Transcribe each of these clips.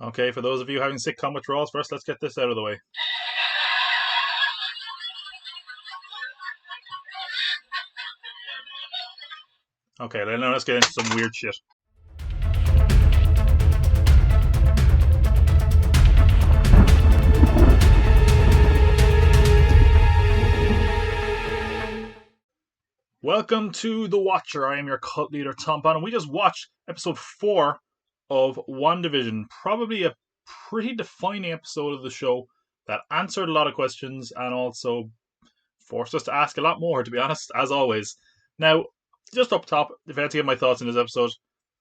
Okay, for those of you having sitcom withdrawals, first let's get this out of the way. Okay, then now let's get into some weird shit. Welcome to The Watcher. I am your cult leader, Tom Pan, and we just watched episode 4 of WandaVision. Probably a pretty defining episode of the show that answered a lot of questions and also forced us to ask a lot more, to be honest, as always. Now, just up top, if I had to give my thoughts on this episode,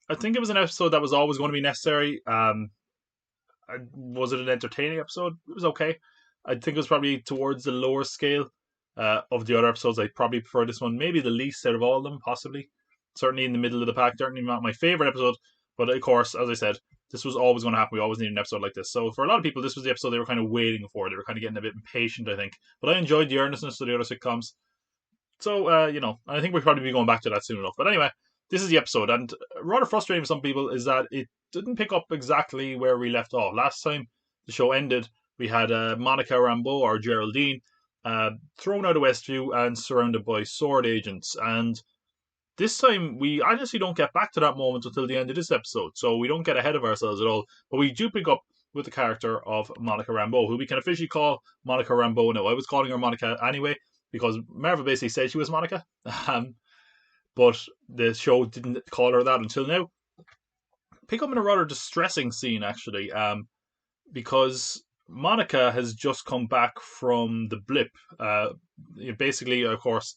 I think it was an episode that was always going to be necessary. Was it an entertaining episode? It was okay. I think it was probably towards the lower scale of the other episodes. I probably prefer this one, maybe the least out of all of them, possibly. Certainly in the middle of the pack. Certainly not my favorite episode, but of course, as I said, this was always going to happen. We always need an episode like this. So for a lot of people, this was the episode they were kind of waiting for. They were kind of getting a bit impatient, I think. But I enjoyed the earnestness of the other sitcoms. So, I think we'll probably be going back to that soon enough. But anyway, this is the episode, and rather frustrating for some people is that it didn't pick up exactly where we left off. Last time the show ended, we had Monica Rambeau, or Geraldine, thrown out of Westview and surrounded by sword agents. And this time, we honestly don't get back to that moment until the end of this episode, so we don't get ahead of ourselves at all. But we do pick up with the character of Monica Rambeau, who we can officially call Monica Rambeau now. I was calling her Monica anyway, because Marvel basically said she was Monica. Um, but the show didn't call her that until now. Pick up in a rather distressing scene, actually, because Monica has just come back from the blip. Basically, of course,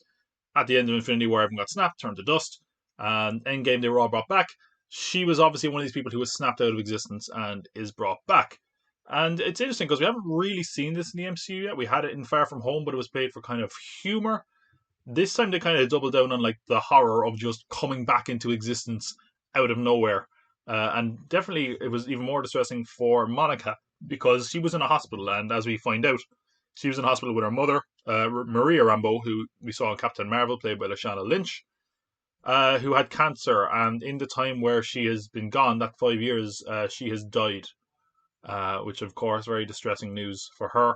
at the end of Infinity War, everyone got snapped, turned to dust, and Endgame they were all brought back. She was obviously one of these people who was snapped out of existence and is brought back. And it's interesting because we haven't really seen this in the MCU yet. We had it in Far From Home, but it was played for kind of humor. This time they kind of doubled down on like the horror of just coming back into existence out of nowhere. And definitely it was even more distressing for Monica because she was in a hospital, and as we find out, she was in hospital with her mother, Maria Rambeau, who we saw in Captain Marvel, played by Lashana Lynch, who had cancer. And in the time where she has been gone, that 5 years, she has died, which of course very distressing news for her.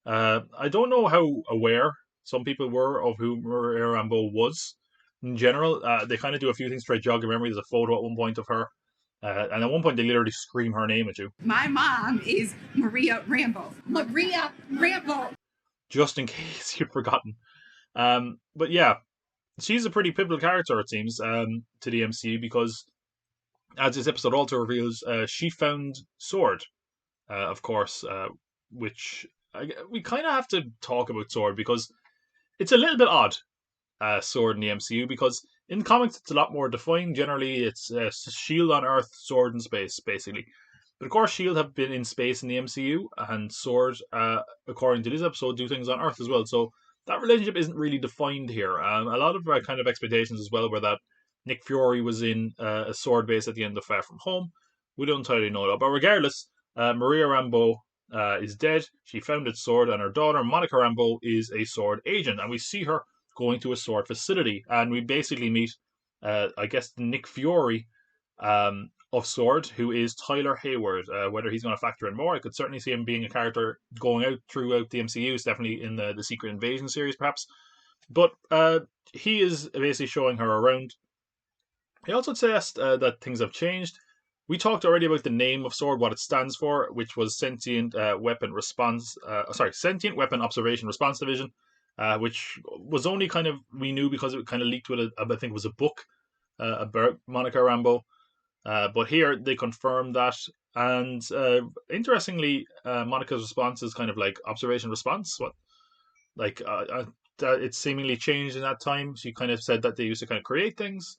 I don't know how aware some people were of who Maria Rambeau was. In general, they kind of do a few things to try to jog your memory. There's a photo at one point of her, and at one point they literally scream her name at you. My mom is Maria Rambeau. Maria Rambeau. Just in case you'd forgotten. But yeah, she's a pretty pivotal character, it seems, to the MCU because, as this episode also reveals, she found Sword, of course, which we kind of have to talk about Sword because it's a little bit odd, Sword in the MCU, because in comics it's a lot more defined. Generally, it's Shield on Earth, Sword in space, basically. But of course, Shield have been in space in the MCU, and Sword, according to this episode, do things on Earth as well. So that relationship isn't really defined here. A lot of kind of expectations as well were that Nick Fury was in a Sword base at the end of Far From Home. We don't entirely know that, but regardless, Maria Rambeau is dead. She founded Sword, and her daughter Monica Rambeau is a Sword agent, and we see her going to a Sword facility, and we basically meet, I guess, Nick Fury of Sword, who is Tyler Hayward. Whether he's going to factor in more, I could certainly see him being a character going out throughout the MCU. It's definitely in the Secret Invasion series, perhaps. But he is basically showing her around. He also says that things have changed. We talked already about the name of Sword, what it stands for, which was Sentient Weapon Response. Sentient Weapon Observation Response Division, which was only kind of we knew because it kind of leaked with I think it was a book about Monica Rambeau. But here they confirmed that, and interestingly, Monica's response is kind of like observation response. What like it's seemingly changed in that time. She kind of said that they used to kind of create things.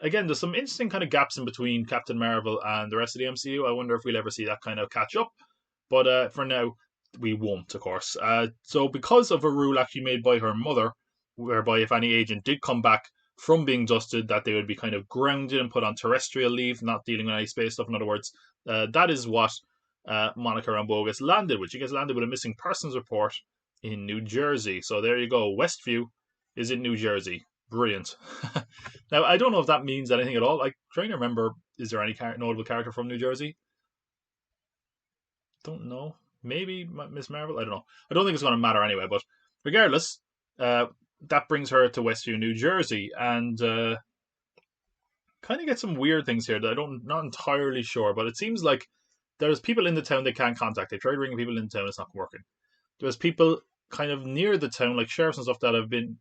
Again, there's some interesting kind of gaps in between Captain Marvel and the rest of the MCU. I wonder if we'll ever see that kind of catch up. But for now, we won't, of course. So because of a rule actually made by her mother, whereby if any agent did come back from being dusted, that they would be kind of grounded and put on terrestrial leave, not dealing with any space stuff. In other words, that is what Monica Rambeau gets landed with. She gets landed with a missing persons report in New Jersey. So there you go. Westview is in New Jersey. Brilliant. Now, I don't know if that means anything at all. Like, trying to remember, is there any notable character from New Jersey? don't know. Maybe Miss Marvel. I don't know. I don't think it's going to matter anyway. But regardless, that brings her to Westview, New Jersey, and kind of get some weird things here that not entirely sure. But it seems like there's people in the town they can't contact. They tried ringing people in the town, it's not working. There's people kind of near the town, like sheriffs and stuff, that have been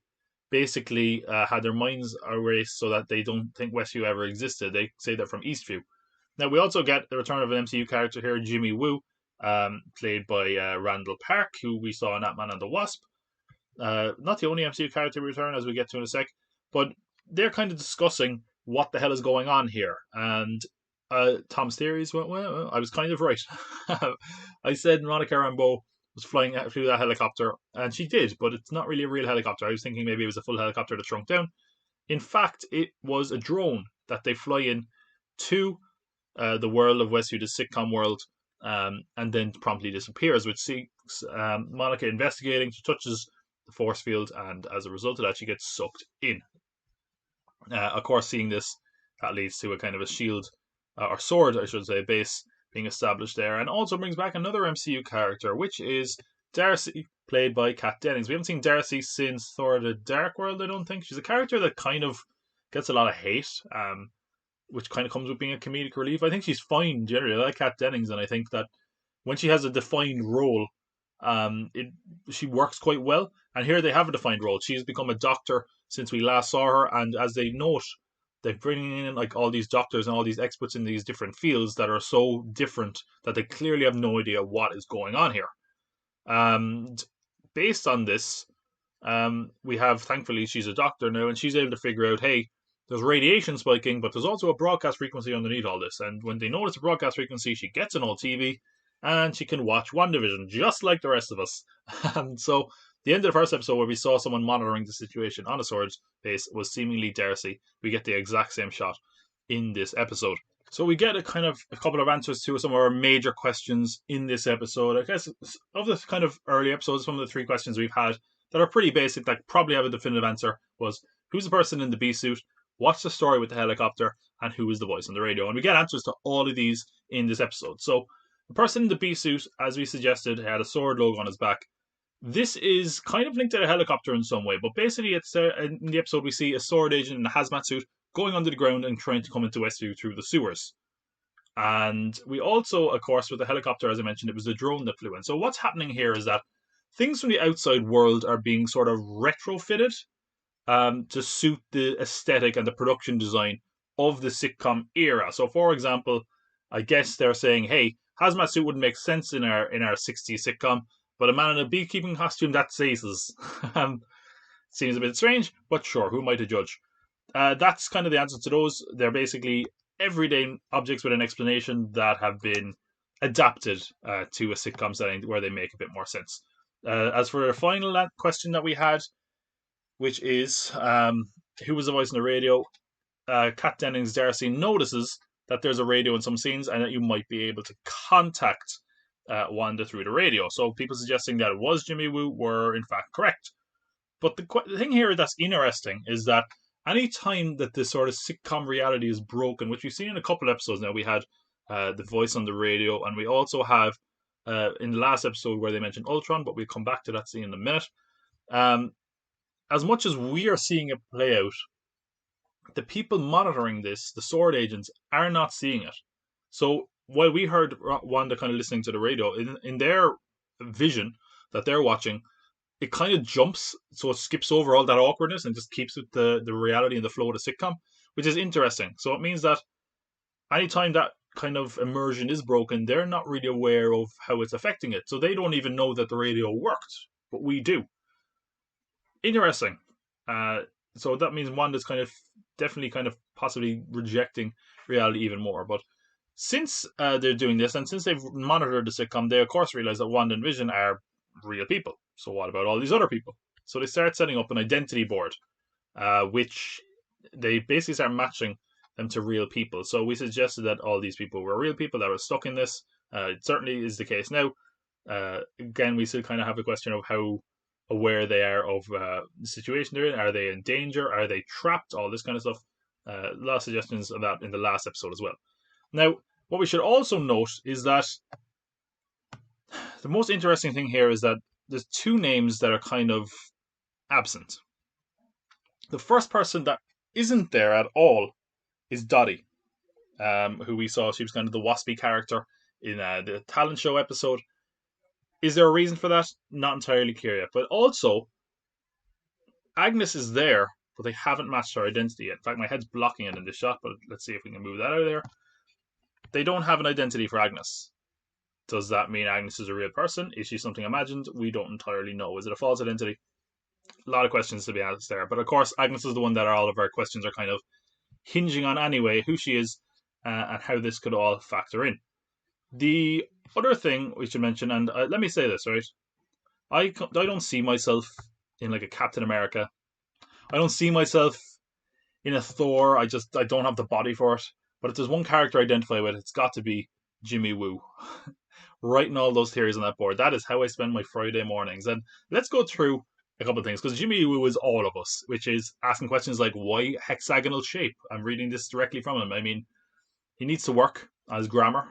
basically had their minds erased so that they don't think Westview ever existed. They say they're from Eastview. Now, we also get the return of an MCU character here, Jimmy Woo, played by Randall Park, who we saw in Ant-Man and the Wasp. Not the only MCU character to return, as we get to in a sec, but they're kind of discussing what the hell is going on here. And Tom's theories went, well, I was kind of right. I said Monica Rambeau was flying through that helicopter, and she did, but it's not really a real helicopter. I was thinking maybe it was a full helicopter that shrunk down. In fact, it was a drone that they fly in to the world of Westview, the sitcom world, and then promptly disappears, which sees Monica investigating. She touches the force field, and as a result of that, she gets sucked in. Of course, seeing this, that leads to a kind of a shield, or sword, I should say, base being established there, and also brings back another MCU character, which is Darcy, played by Kat Dennings. We haven't seen Darcy since Thor: The Dark World, I don't think. She's a character that kind of gets a lot of hate, which kind of comes with being a comedic relief. I think she's fine generally. I like Kat Dennings, and I think that when she has a defined role, she works quite well. And here they have a defined role. She's become a doctor since we last saw her, and as they note, they're bringing in like all these doctors and all these experts in these different fields that are so different that they clearly have no idea what is going on here. And based on this, we have, thankfully, she's a doctor now, and she's able to figure out, hey, there's radiation spiking, but there's also a broadcast frequency underneath all this. And when they notice a broadcast frequency, she gets an old TV, and she can watch WandaVision just like the rest of us. And so the end of the first episode, where we saw someone monitoring the situation on a sword base, was seemingly Darcy. We get the exact same shot in this episode. So we get a couple of answers to some of our major questions in this episode. I guess of the kind of early episodes, some of the three questions we've had that are pretty basic, that probably have a definitive answer, was who's the person in the bee suit, what's the story with the helicopter, and who is the voice on the radio. And we get answers to all of these in this episode. So the person in the bee suit, as we suggested, had a sword logo on his back. This is kind of linked to a helicopter in some way, but basically it's in the episode we see a sword agent in a hazmat suit going under the ground and trying to come into Westview through the sewers. And we also, of course, with the helicopter, as I mentioned, it was the drone that flew in. So what's happening here is that things from the outside world are being sort of retrofitted to suit the aesthetic and the production design of the sitcom era. So, for example, I guess they're saying, hey, hazmat suit wouldn't make sense in our 60s sitcom, but a man in a beekeeping costume, that says. Seems a bit strange, but sure, who am I to judge? That's kind of the answer to those. They're basically everyday objects with an explanation that have been adapted to a sitcom setting where they make a bit more sense. As for the final question that we had, which is who was the voice on the radio, Kat Dennings Darcy notices that there's a radio in some scenes and that you might be able to contact Wanda through the radio. So people suggesting that it was Jimmy Woo were in fact correct. But the thing here that's interesting is that any time that this sort of sitcom reality is broken, which we've seen in a couple of episodes now, we had the voice on the radio, and we also have in the last episode where they mentioned Ultron, but we'll come back to that scene in a minute. As much as we are seeing it play out, the people monitoring this, the sword agents, are not seeing it. So while we heard Wanda kind of listening to the radio, in their vision that they're watching, it kind of jumps, so it skips over all that awkwardness and just keeps with the reality and the flow of the sitcom, which is interesting. So it means that anytime that kind of immersion is broken, they're not really aware of how it's affecting it. So they don't even know that the radio worked, but we do. Interesting. So that means Wanda's definitely possibly rejecting reality even more. But since they're doing this, and since they've monitored the sitcom, they of course realize that Wanda and Vision are real people. So what about all these other people? So they start setting up an identity board, which they basically start matching them to real people. So we suggested that all these people were real people that were stuck in this. It certainly is the case now. Again, we still kind of have a question of how aware they are of the situation they're in. Are they in danger? Are they trapped? All this kind of stuff. A lot of suggestions of that in the last episode as well. Now, what we should also note is that the most interesting thing here is that there's two names that are kind of absent. The first person that isn't there at all is Dottie, who we saw. She was kind of the waspy character in the talent show episode. Is there a reason for that? Not entirely clear yet. But also, Agnes is there, but they haven't matched her identity yet. In fact, my head's blocking it in this shot, but let's see if we can move that out of there. They don't have an identity for Agnes. Does that mean Agnes is a real person? Is she something imagined? We don't entirely know. Is it a false identity? A lot of questions to be asked there. But of course, Agnes is the one that all of our questions are kind of hinging on anyway, who she is and how this could all factor in. The other thing we should mention, and let me say this, right? I don't see myself in like a Captain America. I don't see myself in a Thor. I don't have the body for it. But if there's one character I identify with, it's got to be Jimmy Woo. Writing all those theories on that board. That is how I spend my Friday mornings. And let's go through a couple of things, because Jimmy Woo is all of us, which is asking questions like, why hexagonal shape? I'm reading this directly from him. I mean, he needs to work on his grammar.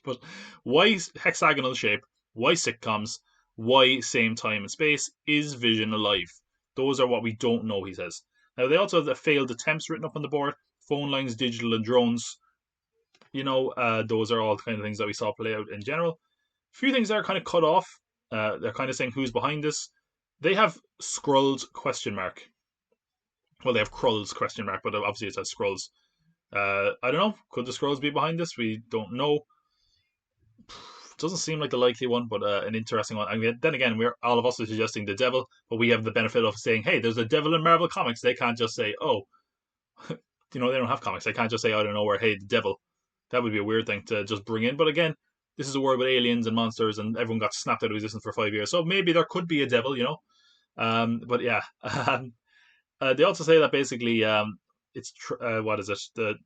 But why hexagonal shape? Why sitcoms? Why same time and space? Is Vision alive? Those are what we don't know, he says. Now, they also have the failed attempts written up on the board. Phone lines, digital, and drones. Those are all kind of things that we saw play out in general. A few things that are kind of cut off. They're kind of saying who's behind this. They have Skrulls question mark. Well, they have Krulls question mark, but obviously it says Skrulls. I don't know. Could the Skrulls be behind this? We don't know. Doesn't seem like the likely one, but an interesting one. I mean, then again, we're all of us are suggesting the devil, but we have the benefit of saying, hey, there's a devil in Marvel Comics. They can't just say, oh, they don't have comics. They can't just say out of nowhere, hey, the devil. That would be a weird thing to just bring in. But again, this is a world with aliens and monsters, and everyone got snapped out of existence for 5 years. So maybe there could be a devil, But yeah, they also say that basically it's what is it?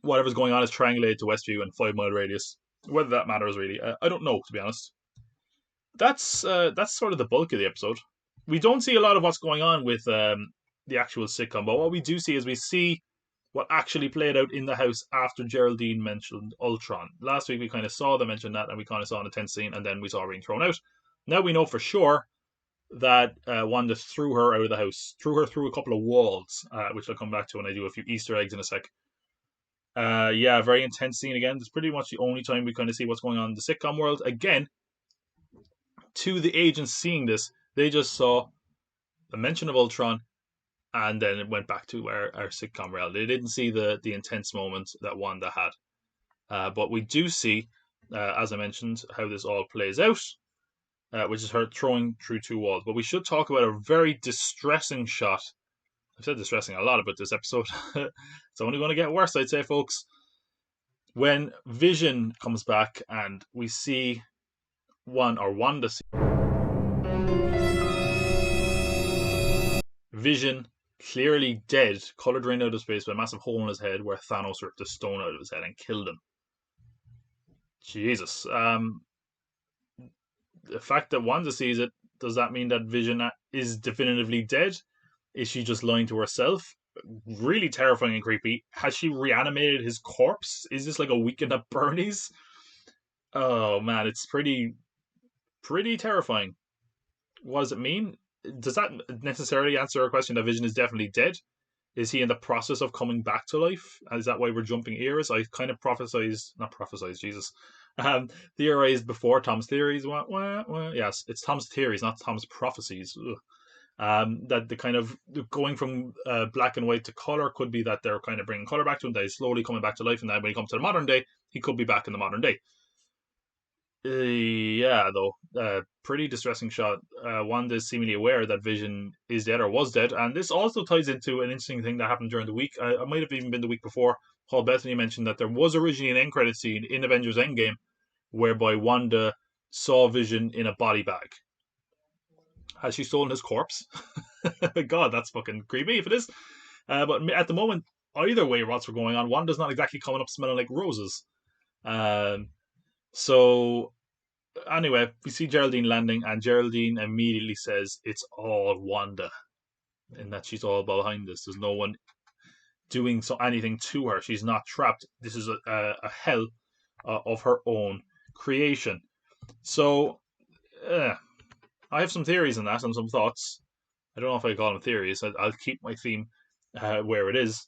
Whatever's going on is triangulated to Westview and 5 mile radius. Whether that matters really, I don't know, to be honest. That's sort of the bulk of the episode. We don't see a lot of what's going on with the actual sitcom, but what we do see is we see what actually played out in the house after Geraldine mentioned Ultron. Last week we kind of saw them mention that, and we kind of saw an intense scene, and then we saw her being thrown out. Now we know for sure that Wanda threw her out of the house, threw her through a couple of walls, which I'll come back to when I do a few Easter eggs in a sec. Yeah, very intense scene again. It's pretty much the only time we kind of see what's going on in the sitcom world. Again, to the agents seeing this, they just saw the mention of Ultron, and then it went back to our sitcom reality. They didn't see the intense moment that Wanda had. But we do see, as I mentioned, how this all plays out, which is her throwing through 2 walls. But we should talk about a very distressing shot. I've said distressing a lot about this episode. It's only going to get worse, I'd say, folks. When Vision comes back and we see Wanda see Vision clearly dead, coloured rain out of space with a massive hole in his head where Thanos ripped a stone out of his head and killed him. Jesus. The fact that Wanda sees it, does that mean that Vision is definitively dead? Is she just lying to herself? Really terrifying and creepy. Has she reanimated his corpse? Is this like a weekend at Bernie's? Oh man, it's pretty terrifying. What does it mean? Does that necessarily answer our question that Vision is definitely dead? Is he in the process of coming back to life? Is that why we're jumping ears? I kind of theorized before Tom's theories. Yes, it's Tom's theories, not Tom's prophecies. That the kind of going from black and white to color could be that they're kind of bringing color back to him, that he's slowly coming back to life, and then when he comes to the modern day, he could be back in the modern day. Pretty distressing shot. Wanda is seemingly aware that Vision is dead or was dead, and this also ties into an interesting thing that happened during the week. I might have even been the week before. Paul Bettany mentioned that there was originally an end credit scene in Avengers Endgame whereby Wanda saw Vision in a body bag. Has she stolen his corpse? God, that's fucking creepy if it is. But at the moment, either way, what's going on, Wanda's not exactly coming up smelling like roses. So anyway, we see Geraldine landing, and Geraldine immediately says it's all Wanda, and that she's all behind this. There's no one doing anything to her. She's not trapped. This is a hell of her own creation. So, I have some theories on that and some thoughts. I don't know if I call them theories. I'll keep my theme where it is.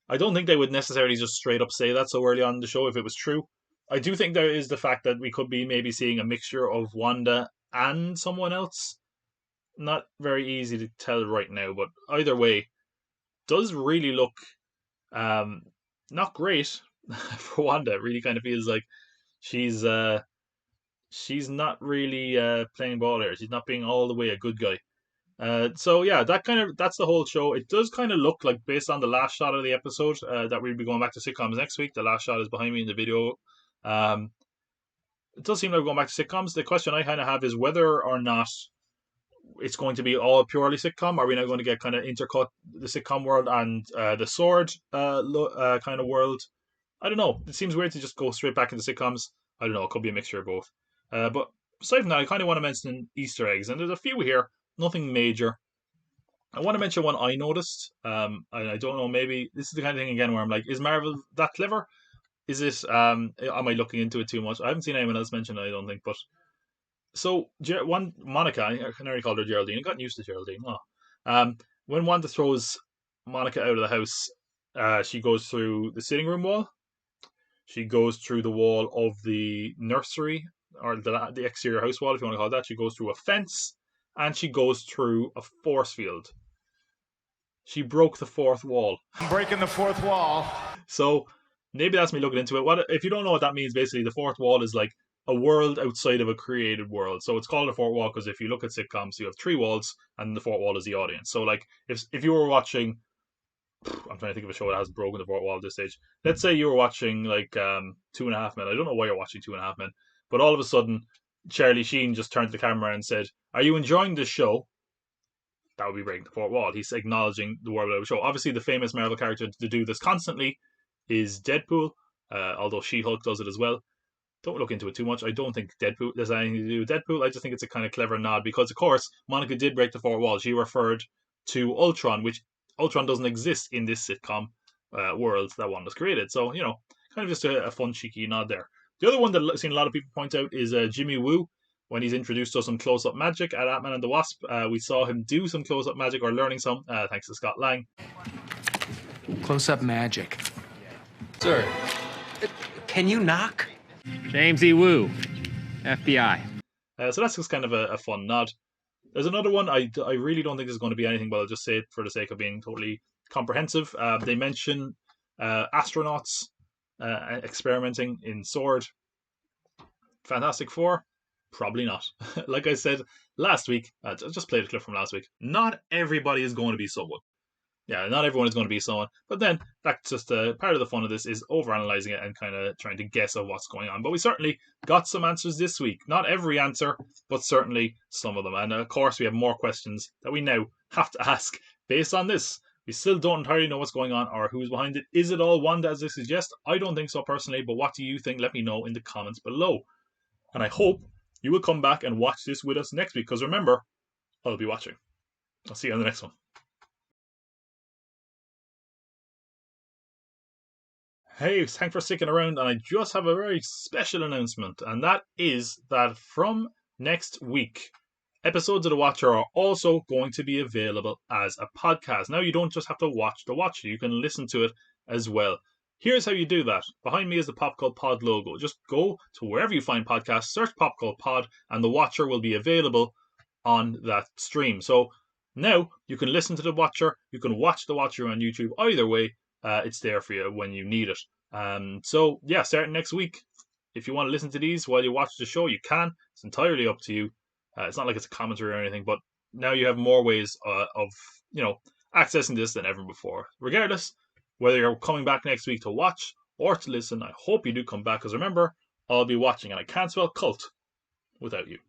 I don't think they would necessarily just straight up say that so early on in the show if it was true. I do think there is the fact that we could be maybe seeing a mixture of Wanda and someone else. Not very easy to tell right now, but either way, does really look um, not great for Wanda. It really kind of feels like she's she's not really playing ball here. She's not being all the way a good guy. So yeah, that's the whole show. It does kind of look like, based on the last shot of the episode, that we'll be going back to sitcoms next week. The last shot is behind me in the video. Um, it does seem like we're going back to sitcoms. The question I kind of have is whether or not it's going to be all purely sitcom. Are we now going to get kind of intercut the sitcom world and the sword kind of world? I don't know. It seems weird to just go straight back into sitcoms. I don't know. It could be a mixture of both. But aside from that, I kind of want to mention Easter eggs, and there's a few here. Nothing major. I want to mention one I noticed. I don't know. Maybe this is the kind of thing again where I'm like, is Marvel that clever? Is it? Am I looking into it too much? I haven't seen anyone else mention it, I don't think. But so one Monica, I can already call her Geraldine. I got used to Geraldine. Oh. When Wanda throws Monica out of the house, she goes through the sitting room wall. She goes through the wall of the nursery, or the exterior house wall, if you want to call it that. She goes through a fence, and she goes through a force field. She broke the fourth wall. I'm breaking the fourth wall. So maybe that's me looking into it. What if you don't know what that means? Basically, the fourth wall is like a world outside of a created world. So it's called a fourth wall because if you look at sitcoms, you have three walls, and the fourth wall is the audience. So like if you were watching, I'm trying to think of a show that hasn't broken the fourth wall at this stage. Let's say you were watching like 2.5 Men. I don't know why you're watching 2.5 Men, but all of a sudden Charlie Sheen just turned to the camera and said, "Are you enjoying this show?" That would be breaking the fourth wall. He's acknowledging the world of the show. Obviously, the famous Marvel character to do this constantly is Deadpool, although She-Hulk does it as well. Don't look into it too much. I don't think Deadpool there's anything to do with Deadpool. I just think it's a kind of clever nod because, of course, Monica did break the fourth wall. She referred to Ultron, which Ultron doesn't exist in this sitcom world that Wanda's created. So, kind of just a fun, cheeky nod there. The other one that I've seen a lot of people point out is Jimmy Woo. When he's introduced us some close-up magic at Ant-Man and the Wasp, we saw him do some close-up magic, or learning some, thanks to Scott Lang. Close-up magic. Sir, can you knock? James E. Woo, FBI. So that's just kind of a fun nod. There's another one. I really don't think there's going to be anything, but I'll just say it for the sake of being totally comprehensive. They mention astronauts experimenting in sword. Fantastic Four. Probably not. Like I said last week, just played a clip from last week. Not everybody is going to be someone. Yeah, not everyone is going to be someone. But then that's just part of the fun of this is overanalyzing it and kind of trying to guess at what's going on. But we certainly got some answers this week. Not every answer, but certainly some of them. And of course, we have more questions that we now have to ask based on this. We still don't entirely know what's going on or who's behind it. Is it all Wanda as they suggest? I don't think so personally, but what do you think? Let me know in the comments below. And I hope you will come back and watch this with us next week, because remember, I'll be watching. I'll see you on the next one. Hey, thanks for sticking around, and I just have a very special announcement, and that is that from next week, episodes of The Watcher are also going to be available as a podcast. Now, you don't just have to watch The Watcher, you can listen to it as well. Here's how you do that. Behind me is the popcultpod logo. Just go to wherever you find podcasts, search popcultpod, and The Watcher will be available on that stream. So now you can listen to The Watcher, you can watch The Watcher on YouTube. Either way, it's there for you when you need it. So yeah, starting next week, if you want to listen to these while you watch the show, you can. It's entirely up to you. It's not like it's a commentary or anything, but now you have more ways of accessing this than ever before. Regardless, whether you're coming back next week to watch or to listen, I hope you do come back, because remember, I'll be watching, and I can't spell cult without you.